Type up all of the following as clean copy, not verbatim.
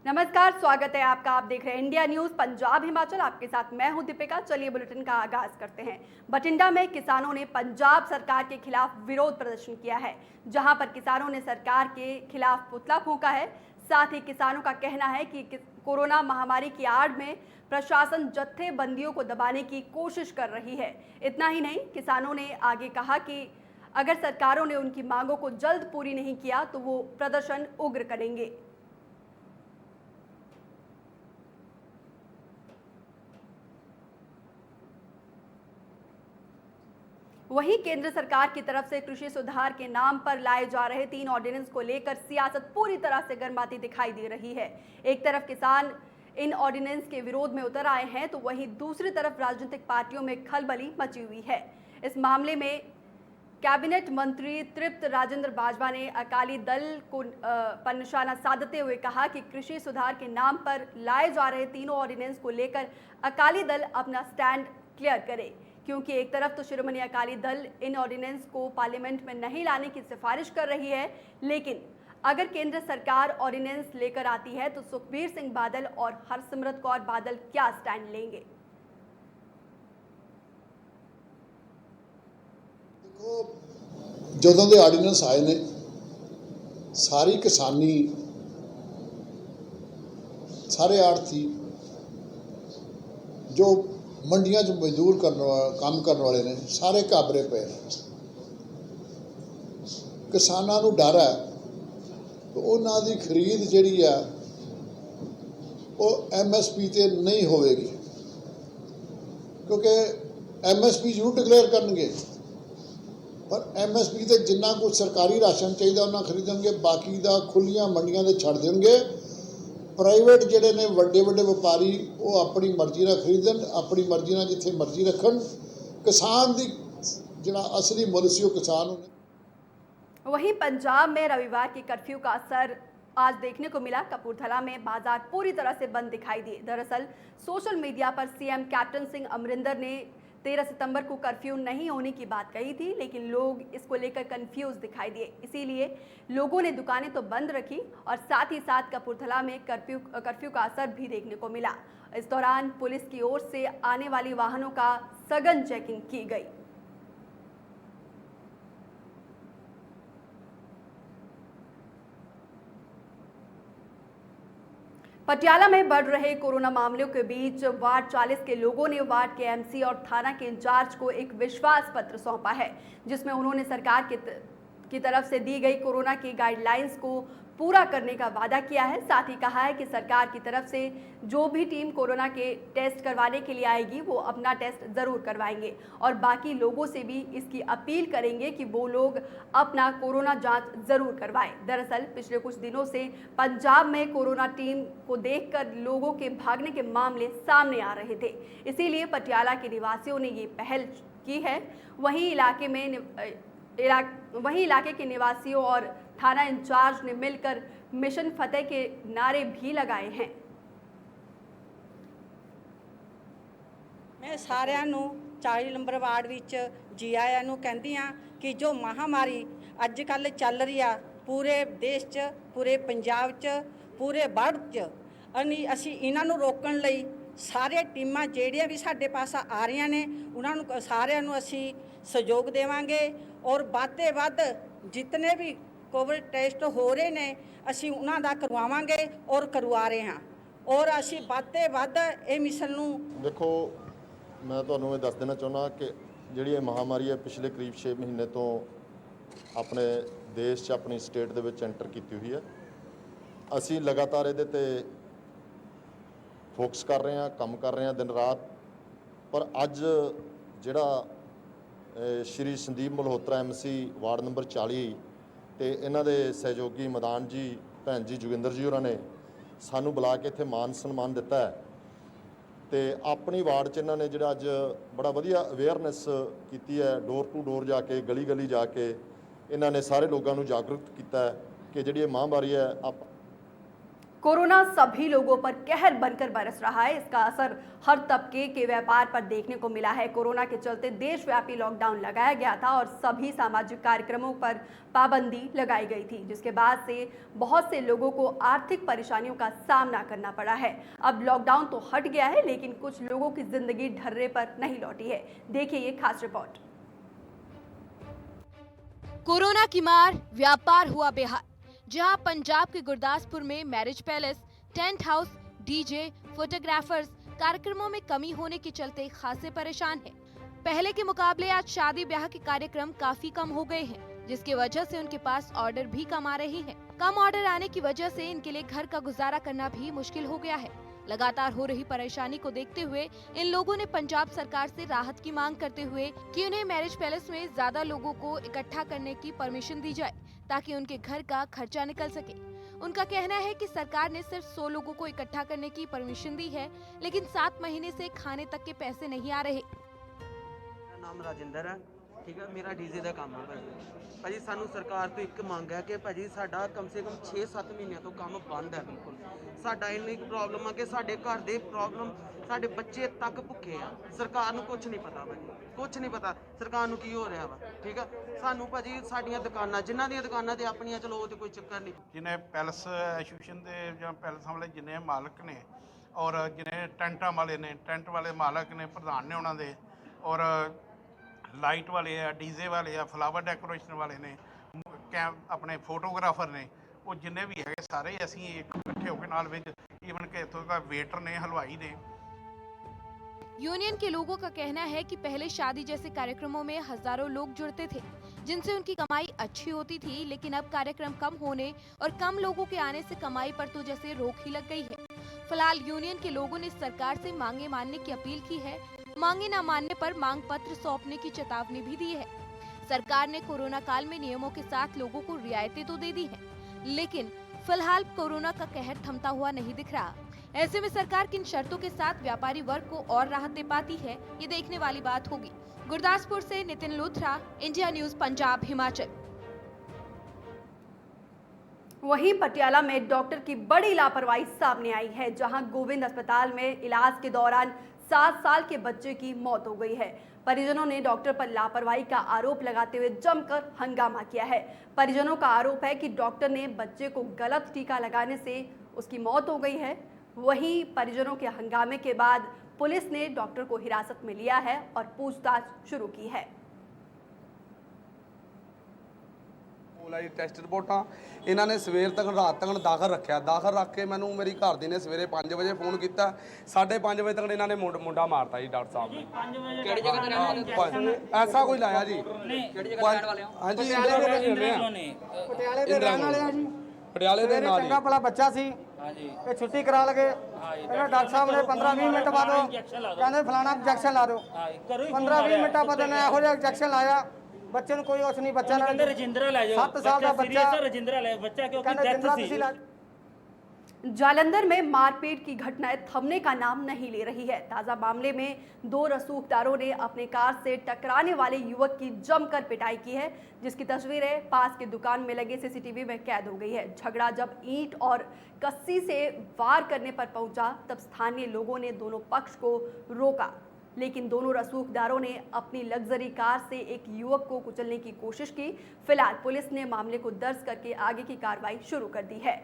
नमस्कार, स्वागत है आपका। आप देख रहे हैं इंडिया न्यूज पंजाब हिमाचल। आपके साथ मैं हूं दीपिका। चलिए बुलेटिन का आगाज करते हैं। बठिंडा में किसानों ने पंजाब सरकार के खिलाफ विरोध प्रदर्शन किया है, जहां पर किसानों ने सरकार के खिलाफ पुतला फूंका है। साथ ही किसानों का कहना है कि कोरोना महामारी की आड़ में प्रशासन जत्थेबंदियों को दबाने की कोशिश कर रही है। इतना ही नहीं, किसानों ने आगे कहा कि अगर सरकारों ने उनकी मांगों को जल्द पूरी नहीं किया तो वो प्रदर्शन उग्र करेंगे। वहीं केंद्र सरकार की तरफ से कृषि सुधार के नाम पर लाए जा रहे 3 ऑर्डिनेंस को लेकर सियासत पूरी तरह से गर्माती दिखाई दे रही है। एक तरफ किसान इन ऑर्डिनेंस के विरोध में उतर आए हैं, तो वहीं दूसरी तरफ राजनीतिक पार्टियों में खलबली मची हुई है। इस मामले में कैबिनेट मंत्री तृप्त राजेंद्र बाजवा ने अकाली दल को पर निशाना साधते हुए कहा कि कृषि सुधार के नाम पर लाए जा रहे तीनों ऑर्डिनेंस को लेकर अकाली दल अपना स्टैंड क्लियर करे, क्योंकि एक तरफ तो शिरोमणि अकाली दल इन ऑर्डिनेंस को पार्लियामेंट में नहीं लाने की सिफारिश कर रही है, लेकिन अगर केंद्र सरकार ऑर्डिनेंस लेकर आती है तो सुखबीर सिंह बादल और हरसिमरत कौर बादल क्या स्टैंड लेंगे। ਜਦੋਂ ਦੇ ਆਰਡੀਨੈਂਸ ਆਏ ਨੇ ਸਾਰੀ ਕਿਸਾਨੀ ਸਾਰੇ ਆੜਤੀ ਜੋ ਮੰਡੀਆਂ 'ਚ ਮਜ਼ਦੂਰ ਕੰਮ ਕਰਨ ਵਾਲੇ ਨੇ ਸਾਰੇ ਘਾਬਰੇ ਪਏ ਨੇ। ਕਿਸਾਨਾਂ ਨੂੰ ਡਰ ਹੈ ਕਿ ਉਹਨਾਂ ਦੀ ਖਰੀਦ ਜਿਹੜੀ ਆ ਉਹ MSP ਤੇ ਨਹੀਂ ਹੋਵੇਗੀ, ਕਿਉਂਕਿ MSP ਜ਼ਰੂਰ ਡਿਕਲੇਅਰ ਕਰਨਗੇ पर MSP ਤੇ ਜਿੰਨਾ ਕੁ ਸਰਕਾਰੀ ਰਾਸ਼ਨ ਚਾਹੀਦਾ ਉਹਨਾਂ ਖਰੀਦਣਗੇ, ਬਾਕੀ ਦਾ ਖੁੱਲੀਆਂ ਮੰਡੀਆਂ ਦੇ ਛੱਡ ਦੇਣਗੇ। ਪ੍ਰਾਈਵੇਟ ਜਿਹੜੇ ਨੇ ਵੱਡੇ ਵੱਡੇ ਵਪਾਰੀ ਉਹ ਆਪਣੀ ਮਰਜ਼ੀ ਨਾਲ ਖਰੀਦਣ, ਆਪਣੀ ਮਰਜ਼ੀ ਨਾਲ ਜਿੱਥੇ ਮਰਜ਼ੀ ਰੱਖਣ। किसान ਦੀ ਜਿਹੜਾ असली ਮੁੱਲ ਸੀ ਉਹ किसान होने। वहीं पंजाब में रविवार के कर्फ्यू का असर आज देखने को मिला। कपूरथला में बाजार पूरी तरह से बंद दिखाई दिए। दरअसल सोशल मीडिया पर CM कैप्टन सिंह अमरिंदर ने 13 सितंबर को कर्फ्यू नहीं होने की बात कही थी, लेकिन लोग इसको लेकर कंफ्यूज दिखाई दिए। इसीलिए लोगों ने दुकानें तो बंद रखी और साथ ही साथ कपूरथला में कर्फ्यू का असर भी देखने को मिला। इस दौरान पुलिस की ओर से आने वाली वाहनों का सघन चेकिंग की गई। पटियाला में बढ़ रहे कोरोना मामलों के बीच वार्ड 40 के लोगों ने वार्ड के MC और थाना के इंचार्ज को एक विश्वास पत्र सौंपा है, जिसमें उन्होंने सरकार की तरफ से दी गई कोरोना की गाइडलाइंस को पूरा करने का वादा किया है। साथ ही कहा है कि सरकार की तरफ से जो भी टीम कोरोना के टेस्ट करवाने के लिए आएगी वो अपना टेस्ट ज़रूर करवाएंगे और बाकी लोगों से भी इसकी अपील करेंगे कि वो लोग अपना कोरोना जांच ज़रूर करवाएं। दरअसल पिछले कुछ दिनों से पंजाब में कोरोना टीम को देखकर लोगों के भागने के मामले सामने आ रहे थे, इसीलिए पटियाला के निवासियों ने ये पहल की है। वहीं इलाके के निवासियों और थाना इंचार्ज ने मिलकर मिशन फतेह के नारे भी लगाए हैं। मैं सारिਆਂ ਨੂੰ 40 ਨੰਬਰ ਵਾਰਡ ਵਿੱਚ ਜੀ ਆਇਆਂ ਨੂੰ ਕਹਿੰਦੀ ਆ ਕਿ ਜੋ ਮਹਾਮਾਰੀ ਅੱਜ ਕੱਲ ਚੱਲ ਰਹੀ ਆ ਪੂਰੇ ਦੇਸ਼ 'ਚ, ਪੂਰੇ ਪੰਜਾਬ 'ਚ, ਪੂਰੇ ਵਰਲਡ 'ਚ, ਅਸੀਂ ਇਹਨਾਂ ਨੂੰ ਰੋਕਣ ਲਈ ਸਾਰੇ ਟੀਮਾਂ ਜਿਹੜੀਆਂ ਵੀ ਸਾਡੇ ਪਾਸ ਆ ਰਹੀਆਂ ਨੇ ਉਹਨਾਂ ਨੂੰ ਸਾਰਿਆਂ ਨੂੰ ਅਸੀਂ ਸਹਿਯੋਗ ਦੇਵਾਂਗੇ और ਵੱਧ ਤੋਂ ਵੱਧ ਜਿੰਨੇ ਵੀ कोविड टेस्ट हो रहे ने असी उन्हां दा करवावांगे और करवा रहे हैं और असी ਵੱਧ ਤੋਂ ਵੱਧ ਇਹ ਮਿਸ਼ਨ ਨੂੰ। देखो मैं ਤੁਹਾਨੂੰ ਇਹ ਦੱਸ ਦੇਣਾ ਚਾਹੁੰਦਾ ਕਿ ਜਿਹੜੀ ਇਹ ਮਹਾਮਾਰੀ ਹੈ ਪਿਛਲੇ ਕਰੀਬ 6 ਮਹੀਨੇ ਤੋਂ ਆਪਣੇ ਦੇਸ਼ 'ਚ ਆਪਣੀ ਸਟੇਟ ਦੇ ਵਿੱਚ ਐਂਟਰ ਕੀਤੀ ਹੋਈ ਹੈ। ਅਸੀਂ ਲਗਾਤਾਰ ਇਹਦੇ ਤੇ ਫੋਕਸ ਕਰ ਰਹੇ ਹਾਂ, ਕੰਮ ਕਰ ਰਹੇ ਹਾਂ ਦਿਨ ਰਾਤ। ਪਰ ਅੱਜ ਜਿਹੜਾ Shri Sandeep Malhotra MC ward number 40 ਤੇ ਇਹਨਾਂ ਦੇ ਸਹਿਯੋਗੀ ਮੈਦਾਨ ਜੀ, ਭੈਣ ਜੀ ਜੋਗਿੰਦਰ ਜੀ ਹੋਰਾਂ ਨੇ ਸਾਨੂੰ ਬੁਲਾ ਕੇ ਇੱਥੇ ਮਾਨ ਸਨਮਾਨ ਦਿੱਤਾ ਹੈ ਤੇ ਆਪਣੀ ਵਾਰਡ 'ਚ ਇਹਨਾਂ ਨੇ ਜਿਹੜਾ ਅੱਜ ਬੜਾ ਵਧੀਆ ਅਵੇਅਰਨੈਸ ਕੀਤੀ ਹੈ। ਡੋਰ ਟੂ ਡੋਰ ਜਾ ਕੇ, ਗਲੀ ਗਲੀ ਜਾ ਕੇ ਇਹਨਾਂ ਨੇ ਸਾਰੇ ਲੋਕਾਂ ਨੂੰ ਜਾਗਰੂਕ ਕੀਤਾ ਹੈ ਕਿ ਜਿਹੜੀ ਇਹ ਮਹਾਮਾਰੀ ਹੈ कोरोना सभी लोगों पर कहर बनकर बरस रहा है। इसका असर हर तबके के व्यापार पर देखने को मिला है। कोरोना के चलते देशव्यापी लॉकडाउन लगाया गया था और सभी सामाजिक कार्यक्रमों पर पाबंदी लगाई गई थी, जिसके बाद से बहुत से लोगों को आर्थिक परेशानियों का सामना करना पड़ा है। अब लॉकडाउन तो हट गया है, लेकिन कुछ लोगों की जिंदगी ढर्रे पर नहीं लौटी है। देखिए ये खास रिपोर्ट। कोरोना की मार, व्यापार हुआ बेहाल। जहां पंजाब के गुरदासपुर में marriage palace, tent house, DJ, photographers कार्यक्रमों में कमी होने के चलते खासे परेशान हैं। पहले के मुकाबले आज शादी ब्याह के कार्यक्रम काफी कम हो गए हैं, जिसकी वजह से उनके पास ऑर्डर भी कम आ रहे हैं। कम ऑर्डर आने की वजह से इनके लिए घर का गुजारा करना भी मुश्किल हो गया है। लगातार हो रही परेशानी को देखते हुए इन लोगों ने पंजाब सरकार से राहत की मांग करते हुए कि उन्हें मैरिज पैलेस में ज्यादा लोगों को इकट्ठा करने की परमिशन दी जाए, ताकि उनके घर का खर्चा निकल सके। उनका कहना है कि सरकार ने सिर्फ 100 लोगों को इकट्ठा करने की परमिशन दी है, लेकिन 7 महीने से खाने तक के पैसे नहीं आ रहे। मेरा नाम राजिंदर है, ठीक है। मेरा डीजे का काम है भाजी। सानू सरकार तो एक मंग है कि भाजी साडा कम से कम 6-7 महीनों तो काम बंद है बिल्कुल। साडा इन्नी प्रॉब्लम है कि साडे घर दे प्रॉब्लम, साडे बच्चे तक भुखे आ। सरकार नू कुछ नहीं पता भाजी, कुछ नहीं पता सरकार नू की हो रहा वा, ठीक है। सानू भाजी साडियां दुकानां, जिन्हां दियां दुकानां ते अपनियां, चलो वो तो कोई चक्कर नहीं। जिन्हें पैलेस एसोसीएशन के ਜਾਂ पैलेस वाले जिन्हें मालक ने और जिन्हें टेंटा वाले ने, टेंट वाले मालक ने, प्रधान ने उन्होंने, और लाइट वाले आ, डीजे वाले आ, फ्लावर डेकोरेशन वाले ने, अपने फोटोग्राफर ने, वो जिन्हें भी है सारे असी इकट्ठे होकर नाल विच ईवन के इत्थों का वेटर ने, हलवाई ने। यूनियन के लोगों का कहना है कि पहले शादी जैसे कार्यक्रमों में हजारों लोग जुड़ते थे, जिनसे उनकी कमाई अच्छी होती थी, लेकिन अब कार्यक्रम कम होने और कम लोगों के आने से कमाई पर तो जैसे रोक ही लग गई है। फिलहाल यूनियन के लोगों ने सरकार से मांगे मानने की अपील की है। मांगे न मानने पर मांग पत्र सौंपने की चेतावनी भी दी है। सरकार ने कोरोना काल में नियमों के साथ लोगों को रियायतें तो दे दी है, लेकिन फिलहाल कोरोना का कहर थमता हुआ नहीं दिख रहा। ऐसे में सरकार किन शर्तों के साथ व्यापारी वर्ग को और राहत दे पाती है, ये देखने वाली बात होगी। गुरदासपुर से नितिन लूथरा, इंडिया न्यूज पंजाब, हिमाचल। वहीं पटियाला में डॉक्टर की बड़ी लापरवाही सामने आई है, जहां गोविंद अस्पताल में इलाज के दौरान 7 साल के बच्चे की मौत हो गई है। परिजनों ने डॉक्टर पर लापरवाही का आरोप लगाते हुए जमकर हंगामा किया है। परिजनों का आरोप है कि डॉक्टर ने बच्चे को गलत टीका लगाने से उसकी मौत हो गई है। वहीं परिजनों के हंगामे के बाद पुलिस ने डॉक्टर को हिरासत में लिया है और पूछताछ शुरू की है। ਟੈਸਟ ਰਿਪੋਰਟਾਂ ਇਹਨਾਂ ਨੇ ਸਵੇਰ ਤੱਕ ਰਾਤ ਤੱਕ ਦਾਖਲ ਰੱਖਿਆ। ਦਾਖਲ ਰੱਖ ਕੇ ਮੈਨੂੰ ਮੇਰੀ ਘਰ ਦੀ ਨੇ ਸਵੇਰੇ 5 ਵਜੇ ਫੋਨ ਕੀਤਾ। 5:30 ਵਜੇ ਤੱਕ ਇਹਨਾਂ ਨੇ ਮੁੰਡਾ ਮਾਰਤਾ ਜੀ ਡਾਕਟਰ ਸਾਹਿਬ ਨੇ। 5 ਵਜੇ ਕਿਹੜੀ ਜਗ੍ਹਾ ਤੇ ਰਹਿਣ ਵਾਲੇ? ਐਸਾ ਕੋਈ ਲਾਇਆ ਜੀ। ਕਿਹੜੀ ਜਗ੍ਹਾ ਰਹਿਣ ਵਾਲੇ ਹੋ? ਹਾਂਜੀ ਪਟਿਆਲੇ ਦੇ ਰਹਿਣ ਵਾਲੇ ਆ ਜੀ। ਪਟਿਆਲੇ ਦੇ ਨਾਲ ਚੰਗਾ ਭਲਾ ਬੱਚਾ ਸੀ। ਹਾਂਜੀ ਇਹ ਛੁੱਟੀ ਕਰਾ ਲਗੇ। ਇਹਨਾਂ ਡਾਕਟਰ ਸਾਹਿਬ ਨੇ 15-20 ਮਿੰਟ ਬਾਅਦ ਕਹਿੰਦੇ ਫਲਾਣਾ ਇੰਜੈਕਸ਼ਨ ਲਾ ਦਿਓ। 15-20 ਮਿੰਟਾਂ ਬਾਅਦ ਇਹਨੇ ਇਹੋ ਜਿਹਾ ਇੰਜੈਕਸ਼ਨ ਲਾਇਆ। बच्चे को कोई होश नहीं। बच्चा रजिंद्रा ले जाओ। 7 साल का बच्चा रजिंद्रा ले, बच्चा क्योंकि डेथ थी। जालंधर में मारपीट की घटनाएं थमने का नाम नहीं ले रही है। ताजा मामले में 2 रसूखदारों ने अपने कार से टकराने वाले युवक की जमकर पिटाई की है, जिसकी तस्वीरें पास की दुकान में लगे सीसीटीवी में कैद हो गई है। झगड़ा जब ईंट और कस्सी से वार करने पर पहुंचा, तब स्थानीय लोगों ने दोनों पक्ष को रोका, लेकिन दोनों रसूखदारों ने अपनी लग्जरी कार से एक युवक को कुचलने की कोशिश की। फिलहाल पुलिस ने मामले को दर्ज करके आगे की कार्रवाई शुरू कर दी है।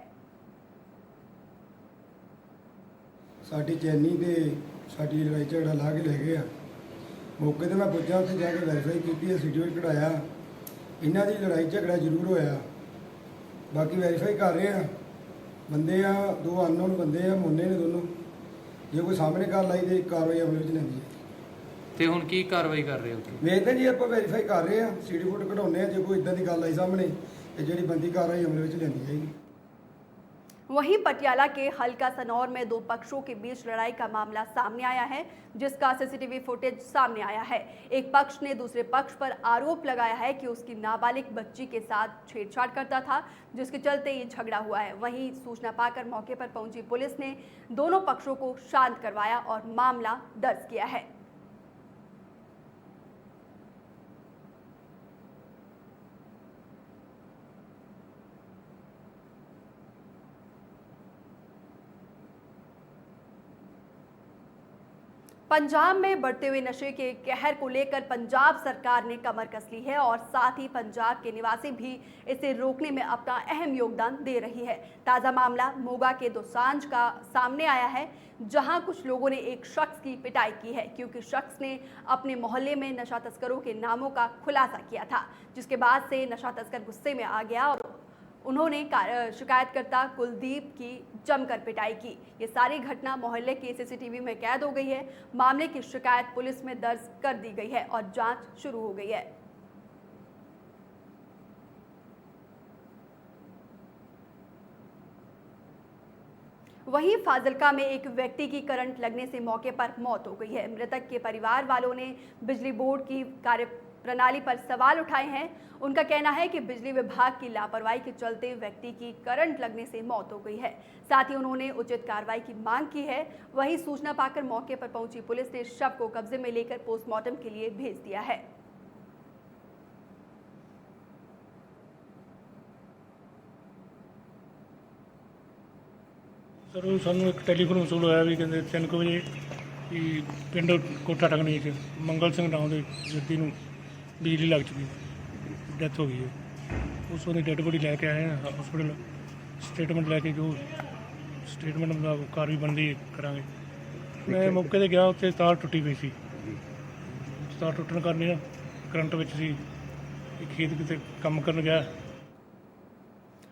साडी चैनी ते साडी लड़ाई झगड़ा ला के ले गए आ। मौके ते मैं पुज्जा, उत्थे जाके वैरीफाई की, सीटीओ कढ़ाया। इन्हां दी लड़ाई झगड़ा जरूर होया, बाकी वैरीफाई कर रहे हैं। बंदे आ 2 अननोन बंदे आ, मोने ने दोनों। जे कोई सामने कार लाई तो कार्रवाई अमल में लैंदी है। ਤੇ ਹੁਣ ਕੀ ਕਾਰਵਾਈ ਕਰ ਰਹੇ ਹੋ? ਵੇਖਦੇ ਜੀ ਆਪਾਂ ਵੈਰੀਫਾਈ ਕਰ ਰਹੇ ਹਾਂ, ਸੀਡੀ ਫੋਟੋ ਕਢਾਉਂਦੇ ਆ। ਜੇ ਕੋਈ ਇਦਾਂ ਦੀ ਗੱਲ ਆਈ ਸਾਹਮਣੇ ਤੇ ਜਿਹੜੀ ਬੰਦੀ ਕਾਰਵਾਈ ਅਮਲ ਵਿੱਚ ਲੈਂਦੀ ਜਾਏਗੀ। वहीं पटियाला के हल्का सनौर में 2 पक्षों के बीच लड़ाई का मामला सामने आया है, जिसका सीसीटीवी फुटेज सामने आया है। एक पक्ष ने दूसरे पक्ष पर आरोप लगाया है कि उसकी नाबालिग बच्ची के साथ छेड़छाड़ करता था, जिसके चलते ये झगड़ा हुआ है। वहीं सूचना पाकर मौके पर पहुंची पुलिस ने दोनों पक्षों को शांत करवाया और मामला दर्ज किया है। पंजाब में बढ़ते हुए नशे के कहर को लेकर पंजाब सरकार ने कमर कस ली है और साथ ही पंजाब के निवासी भी इसे रोकने में अपना अहम योगदान दे रही है। ताज़ा मामला मोगा के दोसांझ का सामने आया है, जहां कुछ लोगों ने एक शख्स की पिटाई की है क्योंकि शख्स ने अपने मोहल्ले में नशा तस्करों के नामों का खुलासा किया था, जिसके बाद से नशा तस्कर गुस्से में आ गया और उन्होंने शिकायतकर्ता कुलदीप की जमकर पिटाई की। ये सारी घटना मोहल्ले की सीसीटीवी में कैद हो गई है। मामले की शिकायत पुलिस में दर्ज कर दी गई है और जांच शुरू हो गई है। वहीं फाजिल्का में एक व्यक्ति की करंट लगने से मौके पर मौत हो गई है। मृतक के परिवार वालों ने बिजली बोर्ड की कार्यप्रणाली पर सवाल उठाए हैं। उनका कहना है कि बिजली विभाग की लापरवाही के चलते व्यक्ति की करंट लगने से मौत हो गई है। साथ ही उन्होंने उचित कार्रवाई की मांग की है। वहीं सूचना पाकर मौके पर पहुंची पुलिस ने शव को कब्जे में लेकर पोस्टमार्टम के लिए भेज दिया है। सर सानू एक टैलीफोन वसूल होया भी कहते 3 बजे कि पिंड कोठा टंगनी च मंगल सिंह नाम के व्यक्ति नूं बिजली लग चुकी, डेथ हो गई है। उस वक्त डेड बॉडी लैके आए हैं हॉस्पिटल, स्टेटमेंट लैके जो स्टेटमेंट कार्रवाई बनती करांगे। मैं मौके ते गया, उत्थे तार टुटी पई सी, तार टुटन करनी करंट विच सी, खेत किते काम करन गया।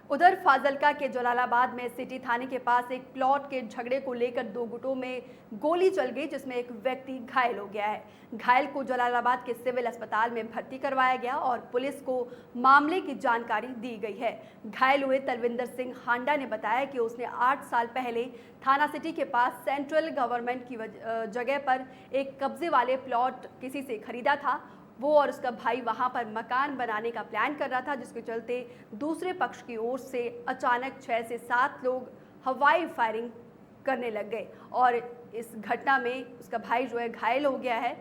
उधर फाजिल्का के जलालाबाद में सिटी थाने के पास एक प्लॉट के झगड़े को लेकर दो गुटों में गोली चल गई, जिसमें एक व्यक्ति घायल हो गया है। घायल को जलालाबाद के सिविल अस्पताल में भर्ती करवाया गया और पुलिस को मामले की जानकारी दी गई है। घायल हुए तलविंदर सिंह हांडा ने बताया कि उसने 8 साल पहले थाना सिटी के पास सेंट्रल गवर्नमेंट की जगह पर एक कब्जे वाले प्लॉट किसी से खरीदा था। वो और उसका भाई वहां पर मकान बनाने का प्लान कर रहा था, जिसके चलते दूसरे पक्ष की ओर से अचानक 6 से 7 लोग हवाई फायरिंग करने लग गए और इस घटना में उसका भाई जो है घायल हो गया है।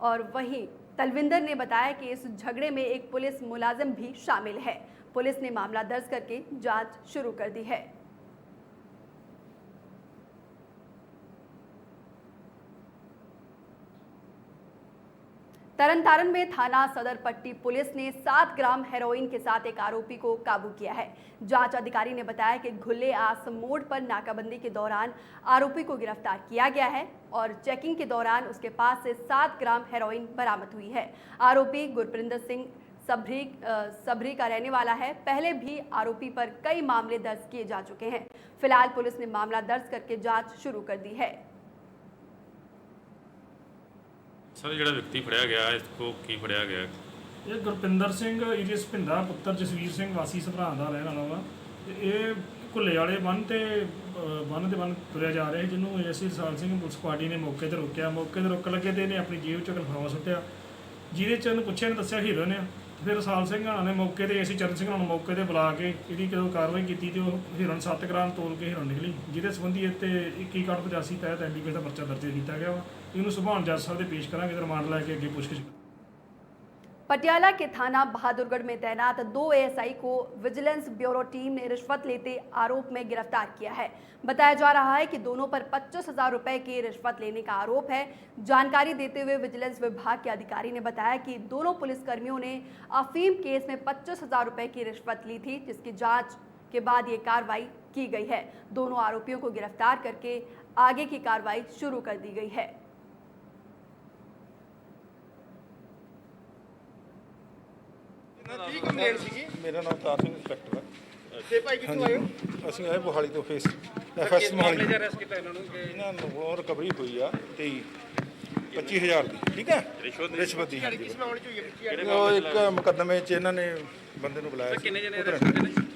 और वहीं तलविंदर ने बताया कि इस झगड़े में एक पुलिस मुलाजिम भी शामिल है। पुलिस ने मामला दर्ज करके जांच शुरू कर दी है। तरनतारन में थाना सदर पट्टी पुलिस ने 7 ग्राम हेरोइन के साथ एक आरोपी को काबू किया है। जांच अधिकारी ने बताया कि घुल्ले आस मोड़ पर नाकाबंदी के दौरान आरोपी को गिरफ्तार किया गया है और चेकिंग के दौरान उसके पास से 7 ग्राम हेरोइन बरामद हुई है। आरोपी गुरप्रिंदर सिंह सबरी का रहने वाला है। पहले भी आरोपी पर कई मामले दर्ज किए जा चुके हैं। फिलहाल पुलिस ने मामला दर्ज करके जाँच शुरू कर दी है। सर ਜਿਹੜਾ ਵਿਅਕਤੀ ਫੜਿਆ ਗਿਆ ਇਸ ਕੋ ਕੀ ਫੜਿਆ ਗਿਆ? ਇਹ ਗੁਰਪਿੰਦਰ ਸਿੰਘ ਇਰੀਸ ਭਿੰਦਾ ਪੁੱਤਰ ਜਸਵੀਰ ਸਿੰਘ ਵਾਸੀ ਸਭਰਾਂ ਦਾ ਰਹਿਣ ਵਾਲਾ ਵਾ। ਇਹ ਘੁੱਲੇ ਵਾਲੇ ਬੰਨ ਤੇ ਬੰਨ ਤੁਰਿਆ ਜਾ ਰਿਹਾ, ਜਿਹਨੂੰ ਐਸੀ ਰਸਾਲ ਸਿੰਘ ਪੁਲਿਸ ਪਾਰਟੀ ਨੇ ਮੌਕੇ ਤੇ ਰੋਕਿਆ। ਮੌਕੇ ਤੇ ਰੋਕਣ ਲੱਗੇ ਤੇ ਇਹਨੇ ਆਪਣੀ ਜੇਬ ਚੋਂ ਕਲਫਾਵਾ ਸੁੱਟਿਆ, ਜਿਹਦੇ ਚ ਇਹਨੂੰ ਪੁੱਛਿਆ ਨੇ ਦੱਸਿਆ ਹੀਰਨ ਆ। ਫਿਰ ਰਸਾਲ ਸਿੰਘ ਨੇ ਮੌਕੇ ਤੇ ਐਸੀ ਚਰਨ ਸਿੰਘ ਨੂੰ ਮੌਕੇ ਤੇ ਬੁਲਾ ਕੇ ਇਹਦੀ ਜਦੋਂ ਕਾਰਵਾਈ ਕੀਤੀ ਤੇ ਉਹ ਹੀਰਨ 7 ਗ੍ਰਾਮ ਤੋਲ ਕੇ ਹੀਰਨ ਨਿਕਲੀ, ਜਿਹਦੇ ਸੰਬੰਧੀ ਇਹ ਤੇ 21/85 ਤਹਿਤ ਐਂਟੀਕੇਸ ਦਾ ਪਰਚਾ ਦਰਜ ਕੀਤਾ ਗਿਆ ਵਾ। ਇਹਨੂੰ ਸੁਭਾਨ ਜੱਜ ਸਾਹਿਬ ਦੇ पेश करांगे, रिमांड लैके अगे पूछगिछ। पटियाला के थाना बहादुरगढ़ में तैनात 2 एएसआई को विजिलेंस ब्यूरो टीम ने रिश्वत लेते आरोप में गिरफ्तार किया है। बताया जा रहा है कि दोनों पर 25,000 रुपए की रिश्वत लेने का आरोप है। जानकारी देते हुए विजिलेंस विभाग के अधिकारी ने बताया कि दोनों पुलिसकर्मियों ने अफीम केस में 25,000 रुपए की रिश्वत ली थी, जिसकी जाँच के बाद ये कार्रवाई की गई है। दोनों आरोपियों को गिरफ्तार करके आगे की कार्रवाई शुरू कर दी गई है। ਮੇਰਾ ਨਾਮ ਤਾਰ ਸਿੰਘ ਇੰਸਪੈਕਟਰ ਹੈ। ਤੇ ਭਾਈ ਕਿੱਥੋਂ ਆਏ ਹੋ? ਅਸੀਂ ਆਏ ਮੋਹਾਲੀ ਤੋਂ ਫੇਸ ਐਫਐਸ ਮੋਹਾਲੀ। ਇਹਨਾਂ ਨੂੰ ਹੋਰ ਰਿਕਵਰੀ ਹੋਈ ਆ 25,000 ਦੀ, ਠੀਕ ਹੈ, ਰਿਸ਼ਵਤ ਦੀ। ਉਹ ਇੱਕ ਮੁਕੱਦਮੇ 'ਚ ਇਹਨਾਂ ਨੇ ਬੰਦੇ ਨੂੰ ਬੁਲਾਇਆ ਸੀ।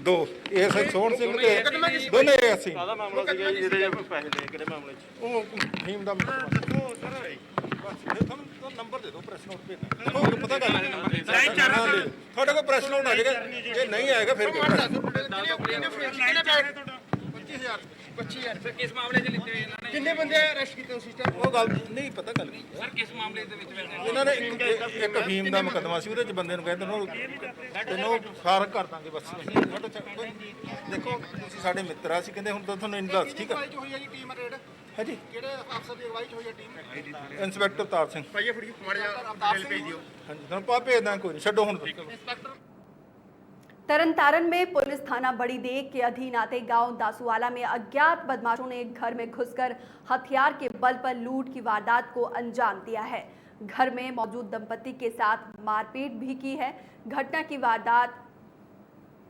2 ਇਹ ਸੋਹਣ ਸਿੰਘ ਤੇ ਦੋਨੇ ਅਸੀਂ ਕਾਹਦਾ ਮਾਮਲਾ ਸੀਗਾ ਜੀ ਜਿਹਦੇ ਪੈਸੇ ਲਏ, ਕਿਹੜੇ ਮਾਮਲੇ 'ਚ? ਉਹ ਫੀਮ ਦਾ ਤੁਹਾਨੂੰ ਨੰਬਰ ਦੇ ਦਿਓ, ਪ੍ਰੈਸ ਨੋਟ ਭੇਜਣਾ। ਤੁਹਾਨੂੰ ਪਤਾ ਗੱਲ ਤੁਹਾਡੇ ਕੋਲ ਪ੍ਰੈਸ ਨੋਟ ਆ ਜਾਏਗਾ, ਜੇ ਨਹੀਂ ਆਏਗਾ ਫਿਰ 25,000 25000 ਫਿਰ ਕਿਸ ਮਾਮਲੇ 'ਚ ਲਿੱਤੇ ਇਹਨਾਂ ਨੇ ਕਿੰਨੇ ਬੰਦੇ ਅਰੈਸਟ ਕੀਤੇ ਉਸ ਟਾਈਮ ਉਹ ਗੱਲ ਨਹੀਂ ਪਤਾ ਗੱਲ ਕੀ ਸਰ ਕਿਸ ਮਾਮਲੇ ਦੇ ਵਿੱਚ ਵੈਸੇ ਇਹਨਾਂ ਨੇ ਇੱਕ ਅਫੀਮ ਦਾ ਮੁਕੱਦਮਾ ਸੀ, ਉਹਦੇ ਚ ਬੰਦੇ ਨੂੰ ਕਹਿੰਦੇ ਤੈਨੂੰ ਫਾਰਗ ਕਰ ਦਾਂਗੇ ਬਸ। ਦੇਖੋ ਤੁਸੀਂ ਸਾਡੇ ਮਿੱਤਰ ਆ, ਅਸੀਂ ਕਹਿੰਦੇ ਹੁਣ ਤਾਂ ਤੁਹਾਨੂੰ ਇੰਨੀ ਦੱਸ ਠੀਕ ਆ ਹੋਈ ਹੈ ਜੀ ਟੀਮ ਰੇਡ ਹਾਂਜੀ। ਕਿਹੜੇ ਅਫਸਰ ਦੀ ਅਗਵਾਈ 'ਚ ਹੋਈ ਹੈ ਟੀਮ? ਇੰਸਪੈਕਟਰ ਤਾਰ ਸਿੰਘ ਭਾਈਏ ਫੜੀ ਮਾੜਾ ਜਿਹਾ ਡਿਟੇਲ ਭੇਜ ਦਿਓ। ਹਾਂਜੀ ਤੁਹਾਨੂੰ ਪਾ ਭੇਜ ਦਾਂ, ਕੋਈ ਨਹੀਂ ਛੱਡੋ ਹੁਣ। तरनतारन में पुलिस थाना बड़ी देग के अधीन आते गांव दासूवाला में अज्ञात बदमाशों ने एक घर में घुसकर हथियार के बल पर लूट की वारदात को अंजाम दिया है। घर में मौजूद दंपति के साथ मारपीट भी की है। घटना की वारदात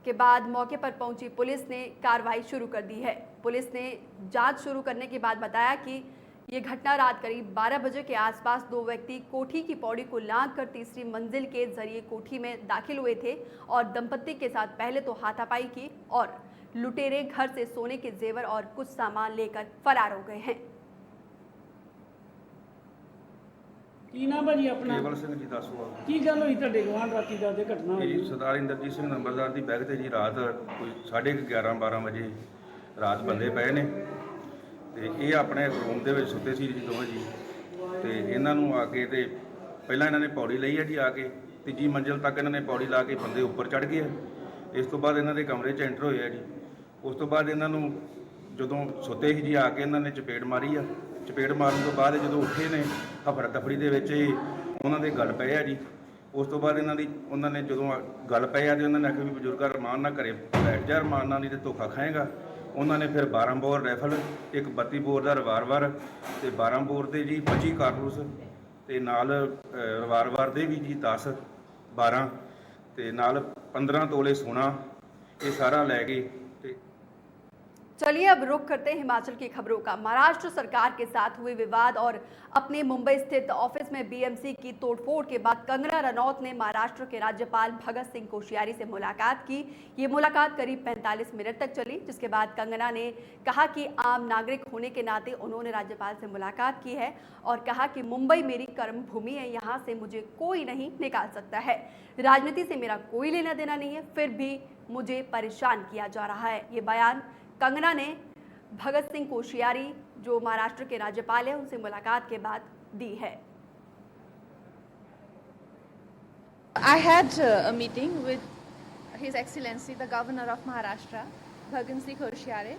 के बाद मौके पर पहुंची पुलिस ने कार्रवाई शुरू कर दी है। पुलिस ने जांच शुरू करने के बाद बताया कि ये घटना रात करीब 12 बजे के आसपास दो व्यक्ति कोठी की पौड़ी को लांघकर तीसरी मंजिल के जरिए कोठी में दाखिल हुए थे और दंपति के साथ पहले तो हाथापाई की और लुटेरे घर से सोने के जेवर और कुछ सामान लेकर फरार हो गए हैं। ਕੀ ਨਾਮ ਭਾਜੀ ਆਪਣਾ? ਕੇਵਲ ਸਿੰਘ ਜੀ ਦੱਸੋ ਕੀ ਗੱਲ ਹੋਈ ਤੁਹਾਡੇ ਗਵਾਂਢ ਰਾਤੀ ਦਾ ਤੇ ਘਟਨਾ ਹੋਈ? ਜੀ ਸਰਦਾਰ ਇੰਦਰਜੀਤ ਸਿੰਘ ਨੰਬਰਦਾਰ ਦੀ ਬੈਗ ਤੇ ਜੀ ਰਾਤ ਕੋਈ 11:30-12 ਵਜੇ ਰਾਤ ਬੰਦੇ ਪਏ ਨੇ ਤੇ ਇਹ ਆਪਣੇ ਰੂਮ ਦੇ ਵਿੱਚ ਸੁੱਤੇ ਸੀ ਜੀ ਦੋਵੇਂ ਜੀ। ਤੇ ਇਹਨਾਂ ਨੂੰ ਆ ਕੇ ਤੇ ਪਹਿਲਾਂ ਇਹਨਾਂ ਨੇ ਪੌੜੀ ਲਈ ਹੈ ਜੀ, ਆ ਕੇ ਤੀਜੀ ਮੰਜ਼ਿਲ ਤੱਕ ਇਹਨਾਂ ਨੇ ਪੌੜੀ ਲਾ ਕੇ ਬੰਦੇ ਉੱਪਰ ਚੜ੍ਹ ਗਏ। ਇਸ ਤੋਂ ਬਾਅਦ ਇਹਨਾਂ ਦੇ ਕਮਰੇ 'ਚ ਐਂਟਰ ਹੋਏ ਆ ਜੀ। ਉਸ ਤੋਂ ਬਾਅਦ ਇਹਨਾਂ ਨੂੰ ਜਦੋਂ ਸੁੱਤੇ ਸੀ ਜੀ ਆ ਕੇ ਇਹਨਾਂ ਨੇ ਚਪੇੜ ਮਾਰੀ ਆ। ਚਪੇੜ ਮਾਰਨ ਤੋਂ ਬਾਅਦ ਜਦੋਂ ਉੱਠੇ ਨੇ ਹਫੜਾ ਦਫੜੀ ਦੇ ਵਿੱਚ ਉਹਨਾਂ ਦੇ ਗਲ ਪਏ ਆ ਜੀ। ਉਸ ਤੋਂ ਬਾਅਦ ਉਹਨਾਂ ਨੇ ਜਦੋਂ ਗਲ ਪਏ ਆ ਤੇ ਉਹਨਾਂ ਨੇ ਆਖਿਆ ਵੀ ਬਜ਼ੁਰਗਾ ਰਮਾਨ ਨਾਲ ਘਰੇ ਬੈਠ ਜਾ, ਰਮਾਨ ਨਾਲ ਨਹੀਂ ਤੇ ਧੋਖਾ ਖਾਏਗਾ। ਉਹਨਾਂ ਨੇ ਫਿਰ 12 ਬੋਰ ਰਾਈਫਲ, ਇੱਕ 32 ਬੋਰ ਦਾ ਰਿਵਾਲਵਰ ਤੇ 12 ਬੋਰ ਦੇ ਜੀ 25 ਕਾਰਤੂਸ ਤੇ ਨਾਲ ਰਿਵਾਲਵਰ ਦੇ ਵੀ ਜੀ 10 12 ਤੇ ਨਾਲ 15 ਤੋਲੇ सोना ये सारा ले गए। चलिए अब रुख करते हैं हिमाचल की खबरों का। महाराष्ट्र सरकार के साथ हुए विवाद और अपने मुंबई स्थित ऑफिस में बीएमसी की तोड़फोड़ के बाद कंगना रनौत ने महाराष्ट्र के राज्यपाल भगत सिंह कोश्यारी से मुलाकात की। ये मुलाकात करीब 45 मिनट तक चली, जिसके बाद कंगना ने कहा कि आम नागरिक होने के नाते उन्होंने राज्यपाल से मुलाकात की है और कहा कि मुंबई मेरी कर्मभूमि है, यहाँ से मुझे कोई नहीं निकाल सकता है। राजनीति से मेरा कोई लेना देना नहीं है, फिर भी मुझे परेशान किया जा रहा है। ये बयान कंगना ने भगत सिंह कोश्यारी जो महाराष्ट्र के राज्यपाल हैं उनसे मुलाकात के बाद दी है। I had a meeting with His Excellency the Governor of Maharashtra, Bhagat Singh Koshyari,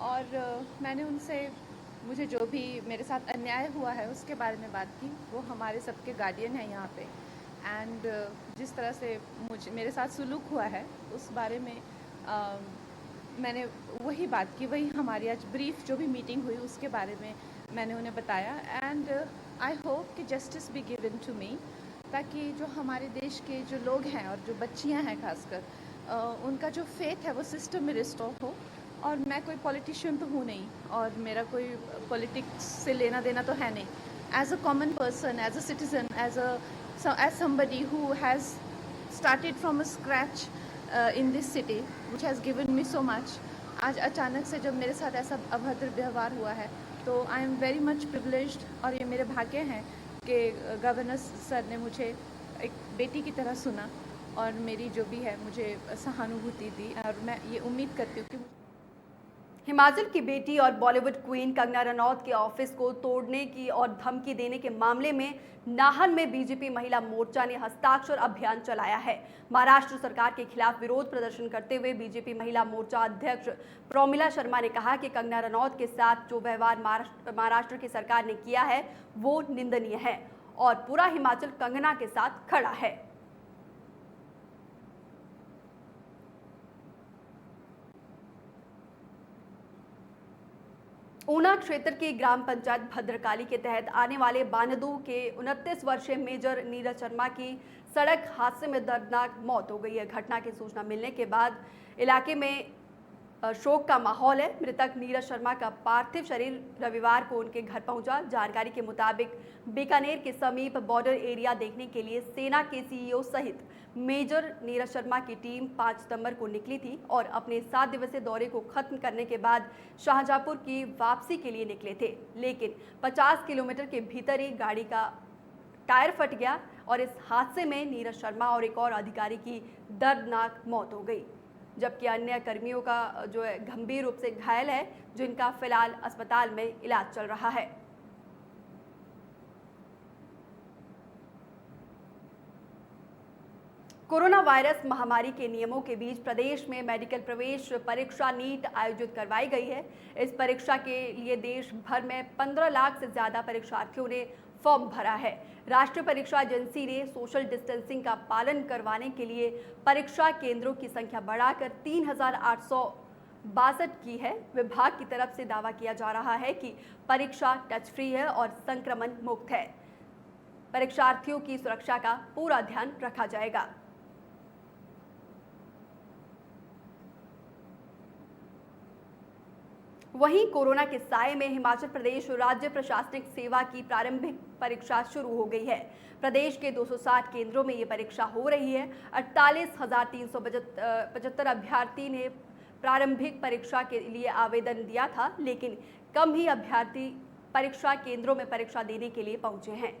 और मैंने उनसे मुझे जो भी मेरे साथ अन्याय हुआ है उसके बारे में बात की। वो हमारे सबके गार्डियन हैं यहाँ पे, एंड जिस तरह से मेरे साथ सुलूक हुआ है उस बारे में मैंने वही बात की। वही हमारी आज ब्रीफ जो भी मीटिंग हुई उसके बारे में मैंने उन्हें बताया, एंड आई होप कि justice be given to me, ताकि जो हमारे देश के जो लोग हैं और जो बच्चियां हैं खासकर उनका जो फेथ है वो सिस्टम में रिस्टोर हो। और मैं कोई पॉलिटिशियन तो हूँ नहीं और मेरा कोई पॉलिटिक्स से लेना देना तो है नहीं। As a common person, as a citizen, as somebody who has started from a scratch in this city which has given me so much, आज अचानक से जब मेरे साथ ऐसा अभद्र व्यवहार हुआ है तो I am very much privileged, और ये मेरे भाग्य हैं कि गवर्नर सर ने मुझे एक बेटी की तरह सुना और मेरी जो भी है मुझे सहानुभूति दी, और मैं ये उम्मीद करती हूँ कि हिमाचल की बेटी और बॉलीवुड क्वीन कंगना रनौत के ऑफिस को तोड़ने की और धमकी देने के मामले में नाहन में बीजेपी महिला मोर्चा ने हस्ताक्षर अभियान चलाया है। महाराष्ट्र सरकार के खिलाफ विरोध प्रदर्शन करते हुए बीजेपी महिला मोर्चा अध्यक्ष प्रोमिला शर्मा ने कहा कि कंगना रनौत के साथ जो व्यवहार महाराष्ट्र की सरकार ने किया है वो निंदनीय है और पूरा हिमाचल कंगना के साथ खड़ा है। ऊना क्षेत्र की ग्राम पंचायत भद्रकाली के तहत आने वाले बानदू के 29 वर्षीय मेजर नीरज शर्मा की सड़क हादसे में दर्दनाक मौत हो गई है। घटना की सूचना मिलने के बाद इलाके में शोक का माहौल है। मृतक नीरज शर्मा का पार्थिव शरीर रविवार को उनके घर पहुंचा। जानकारी के मुताबिक बीकानेर के समीप बॉर्डर एरिया देखने के लिए सेना के सीईओ सहित मेजर नीरज शर्मा की टीम 5 सितंबर को निकली थी और अपने 7 दिवसीय दौरे को खत्म करने के बाद शाहजहाँपुर की वापसी के लिए निकले थे, लेकिन 50 किलोमीटर के भीतर ही गाड़ी का टायर फट गया और इस हादसे में नीरज शर्मा और एक और अधिकारी की दर्दनाक मौत हो गई। जबकि अन्य कर्मियों का जो है गंभीर रूप से घायल है, जिनका फिलहाल अस्पताल में इलाज चल रहा है। कोरोना वायरस महामारी के नियमों के बीच प्रदेश में मेडिकल प्रवेश परीक्षा नीट आयोजित करवाई गई है। इस परीक्षा के लिए देश भर में 15 लाख से ज्यादा परीक्षार्थियों ने फॉर्म भरा है। राष्ट्रीय परीक्षा एजेंसी ने सोशल डिस्टेंसिंग का पालन करवाने के लिए परीक्षा केंद्रों की संख्या बढ़ाकर 3,862 की है। विभाग की तरफ से दावा किया जा रहा है कि परीक्षा टच फ्री है और संक्रमण मुक्त है। परीक्षार्थियों की सुरक्षा का पूरा ध्यान रखा जाएगा। वहीं कोरोना के साए में हिमाचल प्रदेश राज्य प्रशासनिक सेवा की प्रारंभिक परीक्षा शुरू हो गई है। प्रदेश के 260 केंद्रों में ये परीक्षा हो रही है। 48,375 अभ्यर्थी ने प्रारंभिक परीक्षा के लिए आवेदन दिया था, लेकिन कम ही अभ्यर्थी परीक्षा केंद्रों में परीक्षा देने के लिए पहुंचे हैं।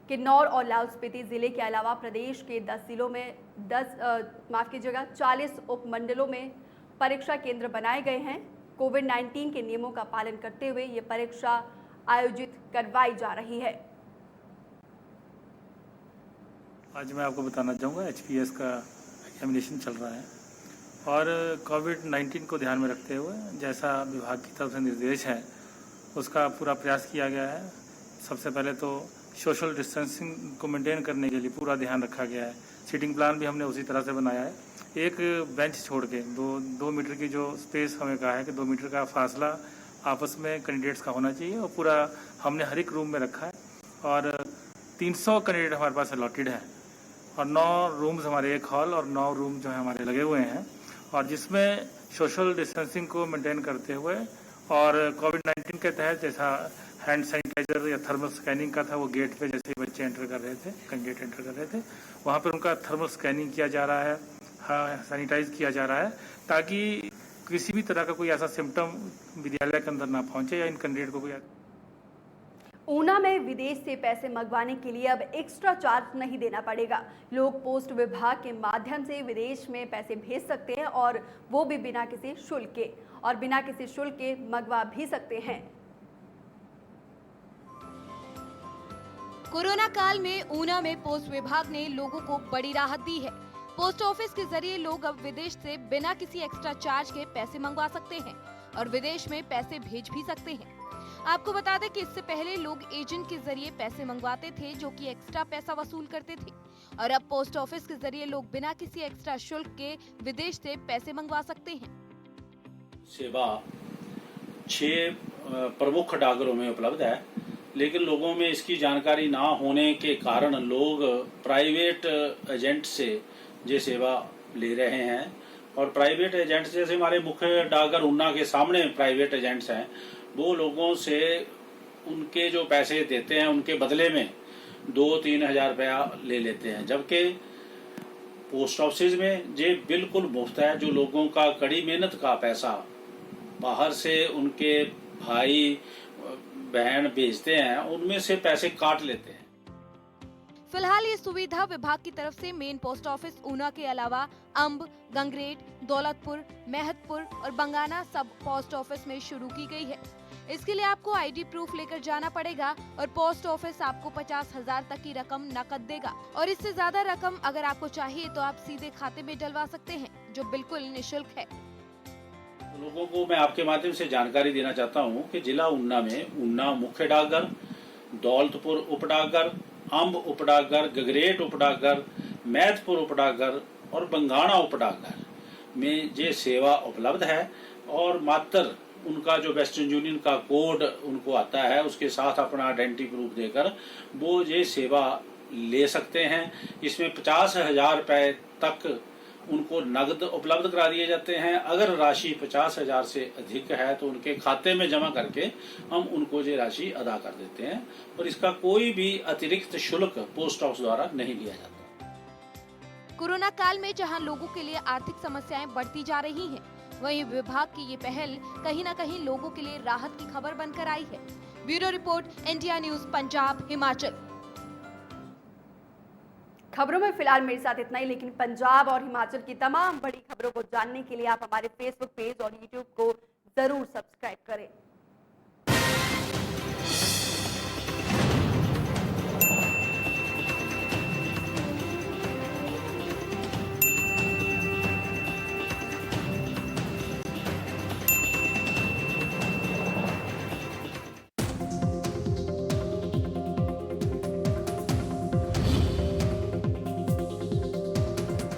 किन्नौर और लाहौल स्पीति जिले के अलावा प्रदेश के 10 जिलों में 40 उपमंडलों में परीक्षा केंद्र बनाए गए हैं। कोविड-19 के नियमों का पालन करते हुए ये परीक्षा आयोजित करवाई जा रही है। आज मैं आपको बताना चाहूँगा HPS का एग्जामिनेशन चल रहा है और कोविड-19 को ध्यान में रखते हुए जैसा विभाग की तरफ से निर्देश है उसका पूरा प्रयास किया गया है। सबसे पहले तो सोशल डिस्टेंसिंग को मेंटेन करने के लिए पूरा ध्यान रखा गया है। सीटिंग प्लान भी हमने उसी तरह से बनाया है। एक बेंच छोड़ के 2 मीटर की जो स्पेस हमें कहा है कि 2 मीटर का फासला आपस में कैंडिडेट्स का होना चाहिए और पूरा हमने हर एक रूम में रखा है और 300 कैंडिडेट हमारे पास अलॉटेड है और 9 रूम्स हमारे एक हॉल और 9 रूम जो है हमारे लगे हुए हैं और जिसमें सोशल डिस्टेंसिंग को मेंटेन करते हुए और कोविड-19 के तहत जैसा हैंड सैनिटाइजर या थर्मल स्कैनिंग का था वो गेट पे जैसे ही बच्चे एंटर कर रहे थे, कैंडिडेट एंटर कर रहे थे, वहाँ पर उनका थर्मल स्कैनिंग किया जा रहा है, हाँ सैनिटाइज किया जा रहा है ताकि किसी भी तरह का कोई ऐसा सिम्टम विद्यालय के अंदर ना पहुंचे या इन कैंडिडेट को कोई। ऊना में विदेश से पैसे मंगवाने के लिए अब एक्स्ट्रा चार्ज नहीं देना पड़ेगा। लोग पोस्ट विभाग के माध्यम से विदेश में पैसे भेज सकते हैं और वो भी बिना किसी शुल्क के और बिना किसी शुल्क के मंगवा भी सकते हैं। कोरोना काल में ऊना में पोस्ट विभाग ने लोगों को बड़ी राहत दी है। पोस्ट ऑफिस के जरिए लोग अब विदेश से बिना किसी एक्स्ट्रा चार्ज के पैसे मंगवा सकते हैं और विदेश में पैसे भेज भी सकते हैं। आपको बता दें कि इससे पहले लोग एजेंट के जरिए पैसे मंगवाते थे जो कि एक्स्ट्रा पैसा वसूल करते थे और अब पोस्ट ऑफिस के जरिए लोग बिना किसी एक्स्ट्रा शुल्क के विदेश से पैसे मंगवा सकते हैं। सेवा 6 प्रमुख डाकघरों में उपलब्ध है, लेकिन लोगों में इसकी जानकारी ना होने के कारण लोग प्राइवेट एजेंट से ये सेवा ले रहे हैं और प्राइवेट एजेंट्स जैसे हमारे मुख्य डाकघर ऊना के सामने प्राइवेट एजेंट्स हैं, वो लोगों से उनके जो पैसे देते हैं उनके बदले में 2-3 हज़ार रुपया ले लेते हैं, जबकि पोस्ट ऑफिस में ये बिल्कुल मुफ्त है। जो लोगों का कड़ी मेहनत का पैसा बाहर से उनके भाई बहन भेजते हैं उनमें से पैसे काट लेते हैं। फिलहाल ये सुविधा विभाग की तरफ से मेन पोस्ट ऑफिस ऊना के अलावा अंब, गंगरेट, दौलतपुर, मेहतपुर और बंगाना सब पोस्ट ऑफिस में शुरू की गई है। इसके लिए आपको आईडी प्रूफ लेकर जाना पड़ेगा और पोस्ट ऑफिस आपको 50,000 तक की रकम नकद देगा और इससे ज्यादा रकम अगर आपको चाहिए तो आप सीधे खाते में डलवा सकते हैं, जो बिल्कुल निःशुल्क है। लोगों को मैं आपके माध्यम से जानकारी देना चाहता हूं कि जिला ऊना में ऊना मुख्य डाकघर, दौलतपुर उप डाकघर, अंब उप डाकघर, गगरेट उप डाकघर, मैथपुर उप डाकघर और बंगाणा उप डाकघर में ये सेवा उपलब्ध है और मात्र उनका जो वेस्टर्न यूनियन का कोड उनको आता है उसके साथ अपना आइडेंटिटी प्रूफ देकर वो ये सेवा ले सकते हैं। इसमें 50,000 रुपए तक उनको नगद उपलब्ध करा दिए जाते हैं। अगर राशि 50,000 से अधिक है तो उनके खाते में जमा करके हम उनको ये राशि अदा कर देते हैं और इसका कोई भी अतिरिक्त शुल्क पोस्ट ऑफिस द्वारा नहीं लिया जाता। कोरोना काल में जहां लोगों के लिए आर्थिक समस्याएं बढ़ती जा रही हैं, वहीं विभाग की ये पहल कहीं न कहीं लोगों के लिए राहत की खबर बनकर आई है। Bureau report, India news, Punjab, Himachal. खबरों में फिलहाल मेरे साथ इतना ही, लेकिन पंजाब और हिमाचल की तमाम बड़ी खबरों को जानने के लिए आप हमारे फेसबुक पेज और यूट्यूब को जरूर सब्सक्राइब